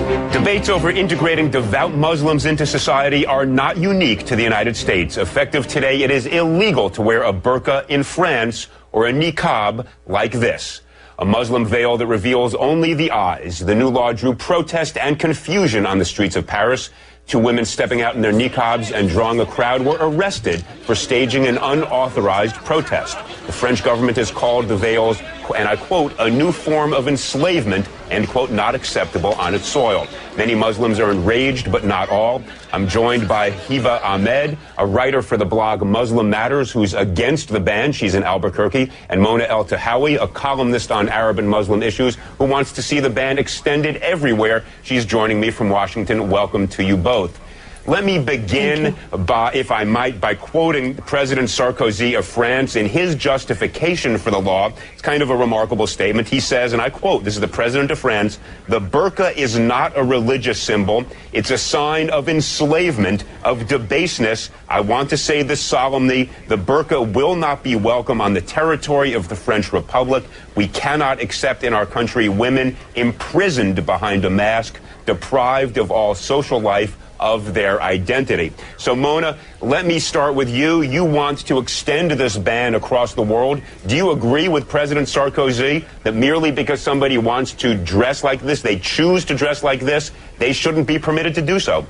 Debates over integrating devout Muslims into society are not unique to the United States. Effective today, it is illegal to wear a burqa in France or a niqab like this, a Muslim veil that reveals only the eyes. The new law drew protest and confusion on the streets of Paris. Two women stepping out in their niqabs and drawing a crowd were arrested for staging an unauthorized protest. The French government has called the veils, and I quote, a new form of enslavement, end quote, not acceptable on its soil. Many Muslims are enraged, but not all. I'm joined by Hiba Ahmed, a writer for the blog Muslim Matters, who's against the ban. She's in Albuquerque. And Mona El-Tahawi, a columnist on Arab and Muslim issues, who wants to see the ban extended everywhere. She's joining me from Washington. Welcome to you both. Let me begin, if I might, by quoting President Sarkozy of France in his justification for the law. It's kind of a remarkable statement. He says, and I quote, this is the President of France, "The burqa is not a religious symbol. It's a sign of enslavement, of debaseness. I want to say this solemnly. The burqa will not be welcome on the territory of the French Republic. We cannot accept in our country women imprisoned behind a mask, deprived of all social life, of their identity." So, Mona, let me start with you. You want to extend this ban across the world. Do you agree with President Sarkozy that merely because somebody wants to dress like this, they choose to dress like this, they shouldn't be permitted to do so?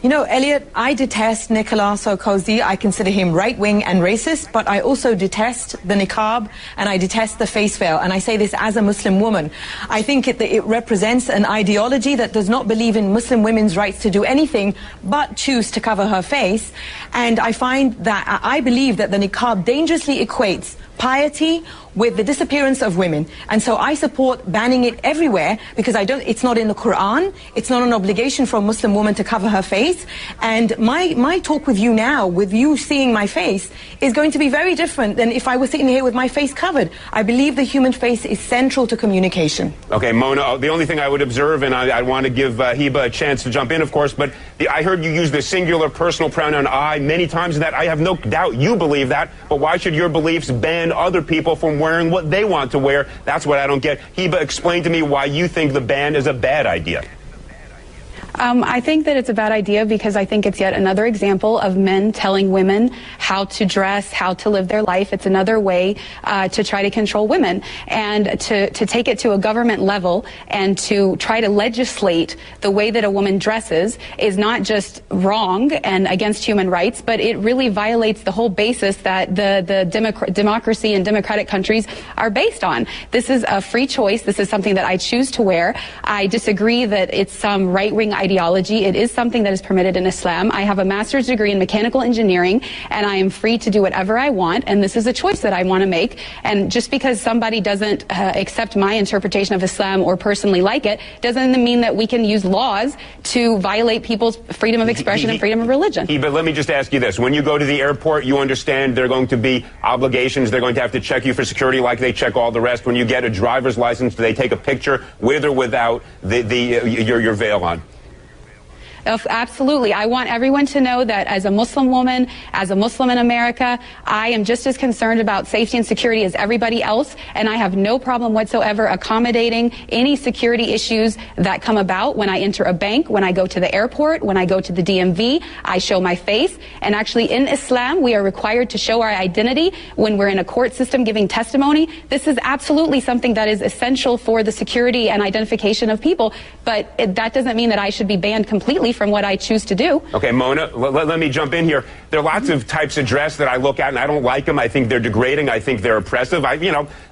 You know, Elliot, I detest Nicolas Sarkozy. I consider him right-wing and racist, but I also detest the niqab and I detest the face veil. And I say this as a Muslim woman. I think it represents an ideology that does not believe in Muslim women's rights to do anything but choose to cover her face. And I find that I believe that the niqab dangerously equates piety with the disappearance of women. And so I support banning it everywhere because it's not in the Quran. It's not an obligation for a Muslim woman to cover her face. And my talk with you now, with you seeing my face, is going to be very different than if I was sitting here with my face covered. I believe the human face is central to communication. Okay, Mona, the only thing I would observe, and I want to give Hiba a chance to jump in, of course, but I heard you use the singular personal pronoun I many times, that I have no doubt you believe that, but why should your beliefs ban other people from wearing what they want to wear? That's what I don't get. Hiba, explain to me why you think the ban is a bad idea. I think that it's a bad idea because I think it's yet another example of men telling women how to dress, how to live their life. It's another way to try to control women, and to take it to a government level and to try to legislate the way that a woman dresses is not just wrong and against human rights, but it really violates the whole basis that the democracy and democratic countries are based on. This is a free choice. This is something that I choose to wear. I disagree that it's some right-wing ideology. It is something that is permitted in Islam. I have a master's degree in mechanical engineering, and I am free to do whatever I want, and this is a choice that I want to make. And just because somebody doesn't accept my interpretation of Islam or personally like it, doesn't mean that we can use laws to violate people's freedom of expression and freedom of religion. But let me just ask you this. When you go to the airport, you understand there are going to be obligations. They're going to have to check you for security like they check all the rest. When you get a driver's license, do they take a picture with or without your veil on? Absolutely. I want everyone to know that as a Muslim woman, as a Muslim in America, I am just as concerned about safety and security as everybody else, and I have no problem whatsoever accommodating any security issues that come about when I enter a bank, when I go to the airport, when I go to the DMV. I show my face, and actually in Islam, we are required to show our identity when we're in a court system giving testimony. This is absolutely something that is essential for the security and identification of people, but that doesn't mean that I should be banned completely from what I choose to do. Okay, Mona, let me jump in here. There are lots of types of dress that I look at and I don't like them. I think they're degrading. I think they're oppressive.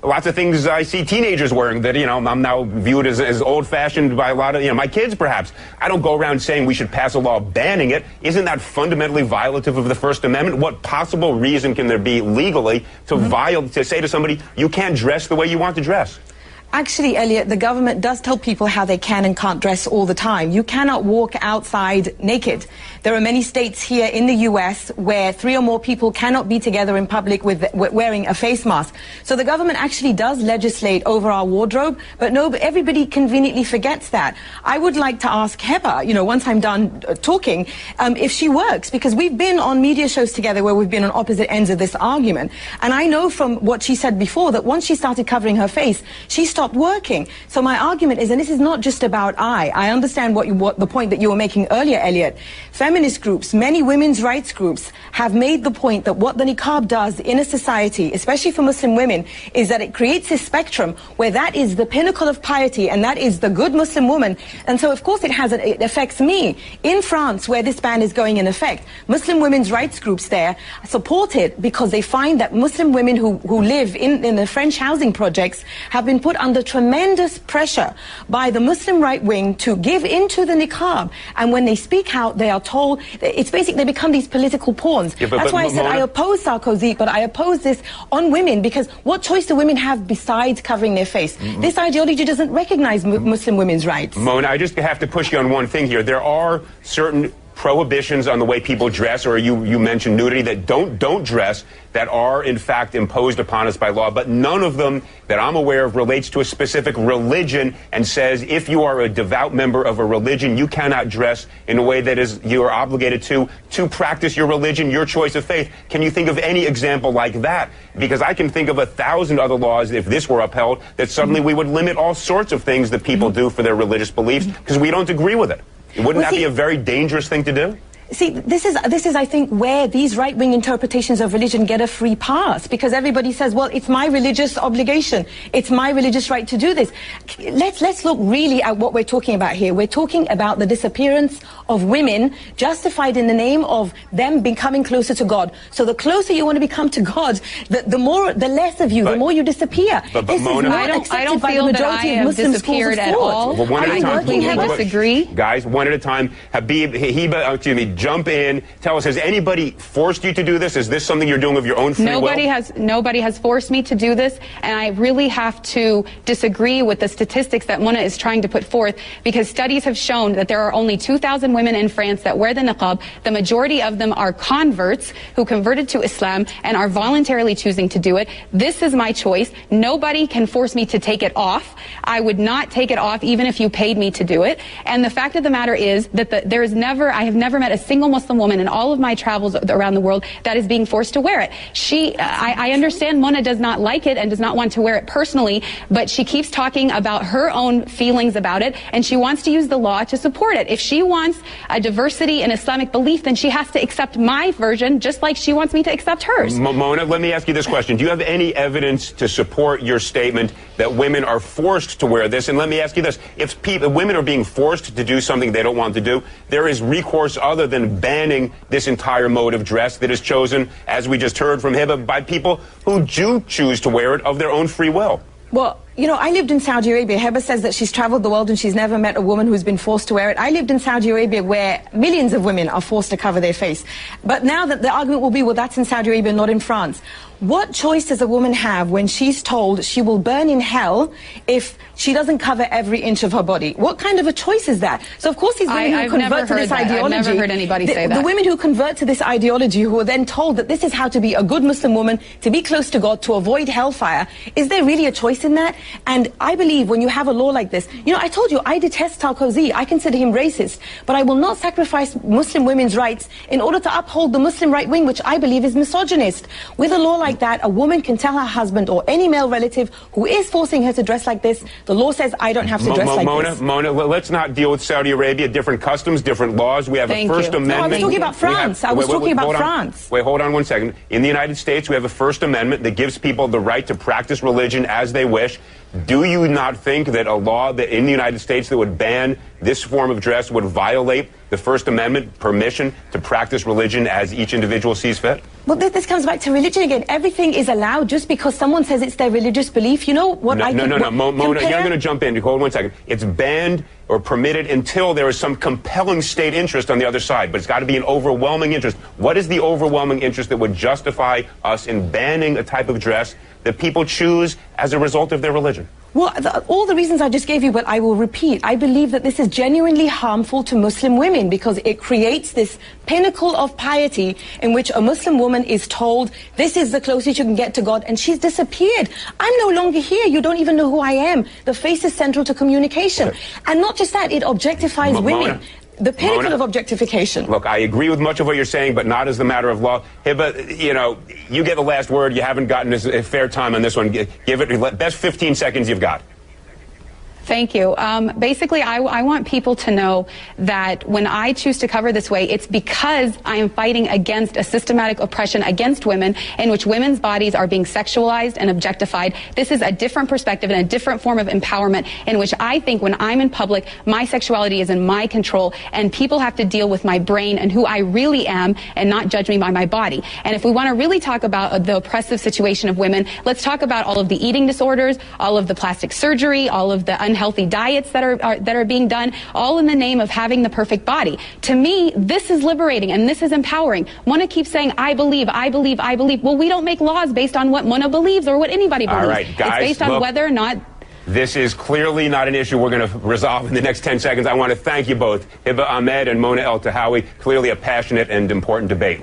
Lots of things I see teenagers wearing that, I'm now viewed as old-fashioned by a lot of, my kids perhaps. I don't go around saying we should pass a law banning it. Isn't that fundamentally violative of the First Amendment? What possible reason can there be legally to say to somebody, you can't dress the way you want to dress? Actually, Elliot, the government does tell people how they can and can't dress all the time. You cannot walk outside naked. There are many states here in the U.S. where 3 or more people cannot be together in public with wearing a face mask. So the government actually does legislate over our wardrobe, but everybody conveniently forgets that. I would like to ask Hiba, once I'm done talking, if she works, because we've been on media shows together where we've been on opposite ends of this argument. And I know from what she said before that once she started covering her face, she started stopped working. So my argument is, and this is not just about I understand what the point that you were making earlier, Elliot. Feminist groups, many women's rights groups have made the point that what the niqab does in a society, especially for Muslim women, is that it creates a spectrum where that is the pinnacle of piety and that is the good Muslim woman. And so of course it affects me. In France, where this ban is going in effect, Muslim women's rights groups there support it because they find that Muslim women who live in the French housing projects have been put under tremendous pressure by the Muslim right wing to give into the niqab. And when they speak out, they are told, it's basically, they become these political pawns. Yeah, that's why I said I oppose Sarkozy, but I oppose this on women, because what choice do women have besides covering their face? This ideology doesn't recognize Muslim women's rights. Mona, I just have to push you on one thing here. There are certain prohibitions on the way people dress, or you mentioned nudity, that don't dress, that are in fact imposed upon us by law, but none of them that I'm aware of relates to a specific religion and says if you are a devout member of a religion, you cannot dress in a way that is you are obligated to practice your religion, your choice of faith. Can you think of any example like that? Because I can think of 1,000 other laws, if this were upheld, that suddenly we would limit all sorts of things that people do for their religious beliefs because we don't agree with it. Wouldn't that be a very dangerous thing to do? See, this is, I think, where these right-wing interpretations of religion get a free pass, because everybody says, well, it's my religious obligation. It's my religious right to do this. Let's look really at what we're talking about here. We're talking about the disappearance of women justified in the name of them becoming closer to God. So the closer you want to become to God, the less of you, the more you disappear. But this Mona, is not accepted by the majority of Muslim schools of thought. Well, one at a time. I completely disagree. Guys, one at a time. Habib, Hiba, excuse me, jump in. Tell us, has anybody forced you to do this? Is this something you're doing of your own free will? Nobody has forced me to do this, and I really have to disagree with the statistics that Mona is trying to put forth, because studies have shown that there are only 2,000 women in France that wear the niqab. The majority of them are converts who converted to Islam and are voluntarily choosing to do it. This is my choice. Nobody can force me to take it off. I would not take it off even if you paid me to do it. And the fact of the matter is that I have never met a single Muslim woman in all of my travels around the world that is being forced to wear it. I understand Mona does not like it and does not want to wear it personally, but she keeps talking about her own feelings about it, and she wants to use the law to support it. If she wants a diversity in Islamic belief, then she has to accept my version just like she wants me to accept hers. Mona, let me ask you this question. Do you have any evidence to support your statement that women are forced to wear this? And let me ask you this. If women are being forced to do something they don't want to do, there is recourse other than banning this entire mode of dress that is chosen, as we just heard from Hiba, by people who do choose to wear it of their own free will. Well, you know, I lived in Saudi Arabia. Hiba says that she's traveled the world and she's never met a woman who's been forced to wear it. I lived in Saudi Arabia where millions of women are forced to cover their face. But now that the argument will be, well, that's in Saudi Arabia, not in France. What choice does a woman have when she's told she will burn in hell if she doesn't cover every inch of her body? What kind of a choice is that? So, of course, these women who convert to this ideology... I've never heard anybody say that. The women who convert to this ideology, who are then told that this is how to be a good Muslim woman, to be close to God, to avoid hellfire, is there really a choice in that? And I believe when you have a law like this... You know, I told you, I detest Sarkozy. I consider him racist. But I will not sacrifice Muslim women's rights in order to uphold the Muslim right wing, which I believe is misogynist. With a law like that, a woman can tell her husband or any male relative who is forcing her to dress like this, the law says I don't have to dress like this. Mona, let's not deal with Saudi Arabia. Different customs, different laws. We have a First Amendment. No, I was talking about France. I was talking about France. Wait, hold on one second. In the United States, we have a First Amendment that gives people the right to practice religion as they wish. Do you not think that a law that in the United States that would ban this form of dress would violate the First Amendment permission to practice religion as each individual sees fit? Well, this comes back to religion again. Everything is allowed just because someone says it's their religious belief. You know what I think? No. Mona, you're going to jump in. Hold 1 second. It's banned or permitted until there is some compelling state interest on the other side. But it's got to be an overwhelming interest. What is the overwhelming interest that would justify us in banning a type of dress that people choose as a result of their religion? Well, all the reasons I just gave you, but I will repeat. I believe that this is genuinely harmful to Muslim women because it creates this pinnacle of piety in which a Muslim woman is told, this is the closest you can get to God, and she's disappeared. I'm no longer here. You don't even know who I am. The face is central to communication. Okay. And not just that, it objectifies women. The pinnacle of objectification. Look, I agree with much of what you're saying, but not as the matter of law. Hiba, you know, you get the last word. You haven't gotten a fair time on this one. Give it best 15 seconds you've got. Thank you. Basically, I want people to know that when I choose to cover this way, it's because I am fighting against a systematic oppression against women in which women's bodies are being sexualized and objectified. This is a different perspective and a different form of empowerment in which I think when I'm in public, my sexuality is in my control and people have to deal with my brain and who I really am and not judge me by my body. And if we want to really talk about the oppressive situation of women, let's talk about all of the eating disorders, all of the plastic surgery, all of the unhealthy diets that are being done, all in the name of having the perfect body. To me, this is liberating and this is empowering. Mona keeps saying, I believe, I believe, I believe. Well, we don't make laws based on what Mona believes or what anybody believes. All right, guys, it's based on whether or not. This is clearly not an issue we're going to resolve in the next 10 seconds. I want to thank you both, Hiba Ahmed and Mona Eltahawy. Clearly a passionate and important debate.